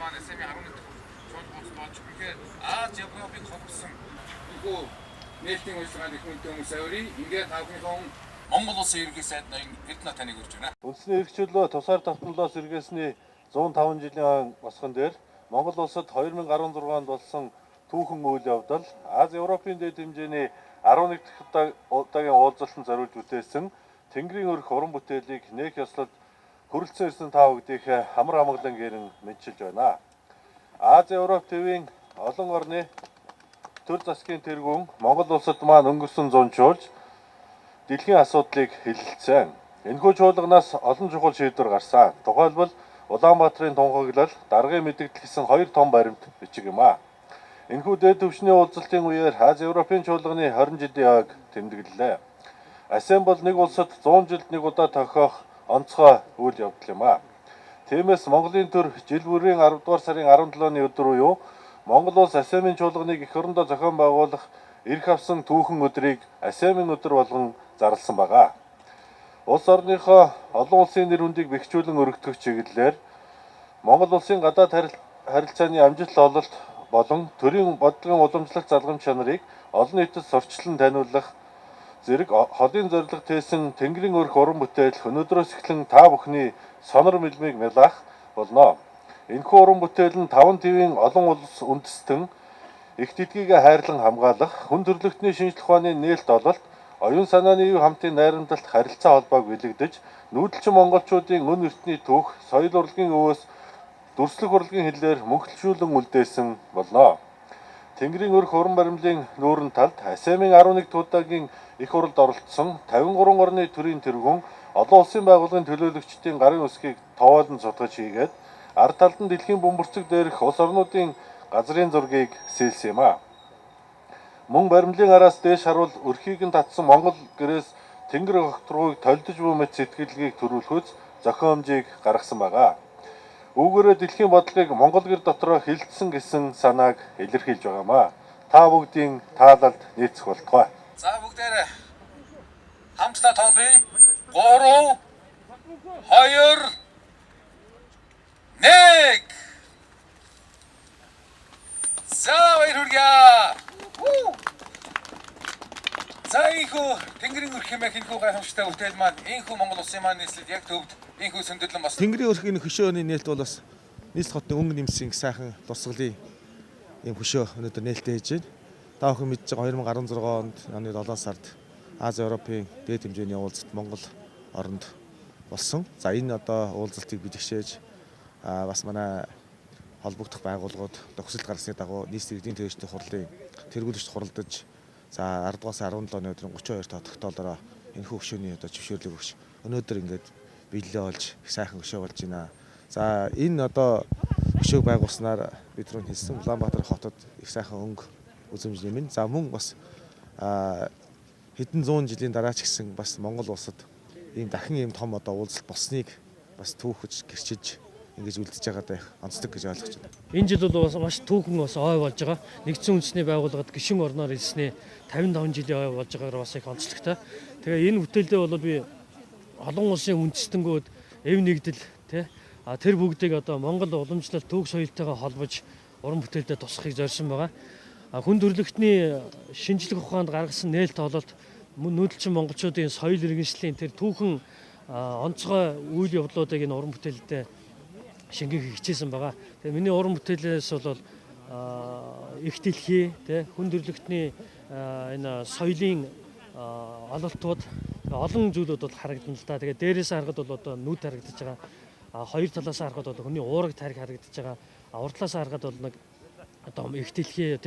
маань SM-ийн 11 дахь чуулга улс болж ихээр Аз Европыг холбосон 이거 нээлтийн үйлчилгаанд их үнэтэй хүмүүс авирыг ингээд тавхынхон Монгол улсын ерөнхий сайд ноён Эрдэнэ таныг урьж байна. Үндэсний эрхчлөлөө тусаар тогтнолоос эргээсний 105 жилийн босгон дээр Монгол улсад 2016 онд болсон түүхэн үйл явдал Аз Европын дэд хэмжээний 11 дахь удаагийн уулзалтанд зориулж бүтээсэн Тэнгэрийн өрх уран бүтээлийг нээх ёслолд хүрэлцэн ирсэн та бүгдийг амар амгалан гэрэн мэдчилж байна. Аз Европ ТV-ийн олон орны төр засгийн тэргүүн Монгол улсад маань өнгөрсөн 100 жуулж дэлхийн асуудлыг хэлэлцсэн. Энэхүү чуулганаас олон чухал шийдвэр гарсан. Тухайлбал Улаанбаатарын тунхаглал, даргын мэдэгдэл гэсэн 2 том баримт бичиг юм а. Энэхүү дэд түвшний уулзалтын үеэр Аз Европын чуулганы 20 жилийн ойг тэмдэглэлээ. АСЕАН бол нэг улсад 100 жилд нэг удаа тохиох онцгой үйл явдал юм а. Тиймээс Монголын төр жил бүрийн 10 дугаар сарын 17-ны өдөр буюу Монгол улс АСЕАН-ын чуулганыг эх орондоо зохион байгуулах эрх авсан түүхэн өдрийг АСЕАН-ын өдөр болгон зарласан байгаа. Улс орныхоо олон улсын нэр хүндийг бэхжүүлэн өргөдөх чиглэлээр Монгол улсын гадаад харилцааны амжилт ололт болон төрийн бодлогын уламжлалт залгамж чанарыг олон нийтэд сурчлан таниулах зэрэг холын зорилго тээсэн Тэнгэрийн өрх уран бүтээл өнөөдрөөс эхлэн та бүхний сонор мэлмийг мялах болно. Энэхүү уран бүтээл нь 5 ТV-ийн олон улс үндэстэн их тэдгийгээ хайрлан хамгаалах, хүн төрөлхтний шинжлэх ухааны нээлт ололт, оюун санааны юу хамтын найрамдалт харилцаа холбоог бэлэгдэж, нүүдэлчин монголчуудын өн эртний түүх, соёл урлагийн өвөөс дүрслэх урлагийн хэлээр мөнхөлшүүлэн үлдээсэн болно. Тэнгэрийн өрх уран баримлын нүүрэн талд АСЕАН-ын 11 дахь удаагийн их уралд оролцсон 53 орны төрийн тэргүүн олон улсын байгууллагын төлөөлөгчдийн гарын үсгийг тоолон судгаж хийгээд ард талд нь дэлхийн бөмбөрцөг дээрх улс орнуудын газрын зургийг сэлсэн юм а. Мөн баримлын араас дээш харуул өрхийг нь татсан Монгол гэрээс тэнгэр огторгуйг толдож буй мэт сэтгэлгээг төрүүлэхүйц зохиомжийг гаргасан байгаа. Үүгээрээ дэлхийн бодлогыг Монгол гэр дотроо хилцсэн гэсэн санааг илэрхийлж байгаамаа. Та бүгдийн таалалд нийцэх болтугай. За бүгдээрээ хамтдаа тоолъё. 3 2 1 За баярлалаа. За ийхүү Тэнгэрийн өрх хэмээх энэхүү гайхамшигтай бүтээл маань энэхүү Монгол улсын маань нийслэлд яг төвд энэхүү сөндөрлөн бас Тэнгэрийн өрхийн хөшөөний нээлт бол бас нийслэл хотын өнгө нэмсэн сайхан дурсгалын ийм хөшөө өнөөдөр нээлттэй хийж байна. Та бүхэн мэдж байгаа 2016 онд оны 7 сард Аз Европын дээд хэмжээний уулзалт Монгол оронд болсон. За энэ одоо уулзалтыг бэлэгшээж бас манай холбогдох байгууллагууд төгсөлт гаргасны дагуу нийслэлийн эдийн засгийн хурлын тэргүүлэгчд хуралдаж за 10 дугаар сарын 17-ны өдрийн 32 дахь тогтоолороо энэхүү хөшөөний одоо зөвшөөрлөг өгч өнөөдөр ингээд биелэлээ олж их сайхан хөшөө болж байна. За энэ одоо хөшөөг байгуулснаар бид түрүү хэлсэн Улаанбаатар хотод их сайхан өнгө үзэмж нэмэн. За мөн бас хэдэн зуун жилийн дараа ч гэсэн бас Монгол улсад ийм дахин ийм том одоо уулзалт болсныг бас түүхэж гэрчиж ингэж үлдэж байгаадаа их онцлог гэж ойлгож байна. Энэ жил бол бас маш түүхэн бас ой болж байгаа. Нэгдсэн үндэсний байгууллагад гишүүн орноор ирсний 55 жилийн ой болж байгаагаар бас их онцлогтой. Тэгээ энэ бүтээлдээ бол би олон улсын үндэстэнгүүд эв нэгдэл тэр бүгдийг одоо Монгол уламжлалт түүх соёлтойгоо холбож уран бүтээлдээ тусахыг зорьсон байгаа. Хүн төрөлхтний шинжлэх ухаанд гаргасан нээлт ололт нүүдэлчин монголчуудын соёл иргэншлийн тэр түүхэн онцгой үйл явдлуудыг энэ уран бүтээлдээ шингээх хичээсэн байгаа. Тэгээ миний уран бүтээлээс бол их дэлхий хүн төрөлхтний энэ соёлын ололтууд олон зүйлүүд бол харагдана л да. Тэгээ дээрээс харахад бол одоо нүд харагдаж байгаа. Хоёр талаас харахад бол хүний уураг тариг харагдаж байгаа. Урд талаас харахад бол нэг одоо их дэлхий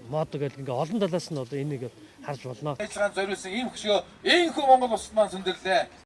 мод гэдэг ингээ олон талаас нь одоо энийг харж болно. ажиллагаанд зориулсан ийм хөшөө энэхүү Монгол улсад маань сөндөрлөө.